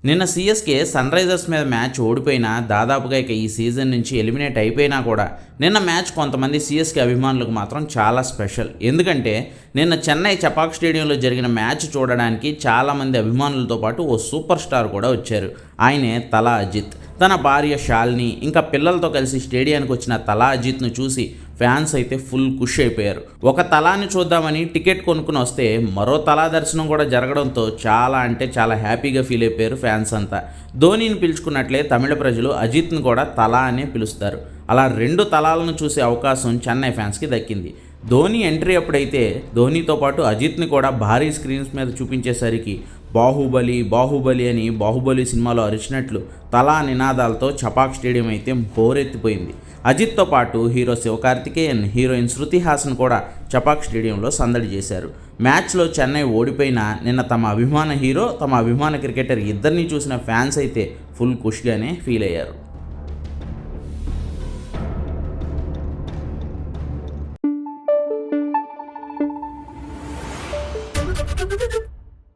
నిన్న CSK sun Risers మీద match ఓడిపోయినా దాదాపుగా ఇక ఈ సీజన్ నుంచి ఎలిమినేట్ అయిపోయినా కూడా నిన్న మ్యాచ్ కొంతమంది సీఎస్కే అభిమానులకు మాత్రం చాలా స్పెషల్. ఎందుకంటే నిన్న చెన్నై చపాక్ స్టేడియంలో జరిగిన మ్యాచ్ చూడడానికి చాలామంది అభిమానులతో పాటు ఓ సూపర్ స్టార్ కూడా వచ్చారు. ఆయనే తలా అజిత్. తన భార్య శాలిని ఇంకా పిల్లలతో కలిసి స్టేడియానికి వచ్చిన తలా అజిత్ను చూసి ఫ్యాన్స్ అయితే ఫుల్ ఖుష్ అయిపోయారు. ఒక తలాని చూద్దామని టికెట్ కొనుక్కుని వస్తే మరో తలా దర్శనం కూడా జరగడంతో చాలా అంటే చాలా హ్యాపీగా ఫీల్ అయిపోయారు ఫ్యాన్స్ అంతా. ధోనీని పిలుచుకున్నట్లే తమిళ ప్రజలు అజిత్ను కూడా తలా అనే పిలుస్తారు. అలా రెండు తలాలను చూసే అవకాశం చెన్నై ఫ్యాన్స్కి దక్కింది. ధోని ఎంట్రీ అప్పుడైతే ధోనీతో పాటు అజిత్ని కూడా భారీ స్క్రీన్స్ మీద చూపించేసరికి బాహుబలి బాహుబలి అని బాహుబలి సినిమాలో అరిచినట్లు తలా నినాదాలతో చపాక్ స్టేడియం అయితే హోరెత్తిపోయింది. అజిత్తో పాటు హీరో శివకార్తికేయన్, హీరోయిన్ శృతి హాసన్ కూడా చపాక్ స్టేడియంలో సందడి చేశారు. మ్యాచ్లో చెన్నై ఓడిపోయినా నిన్న తమ అభిమాన హీరో, తమ అభిమాన క్రికెటర్ ఇద్దరిని చూసిన ఫ్యాన్స్ అయితే ఫుల్ ఖుష్గానే ఫీల్ అయ్యారు. Thank you.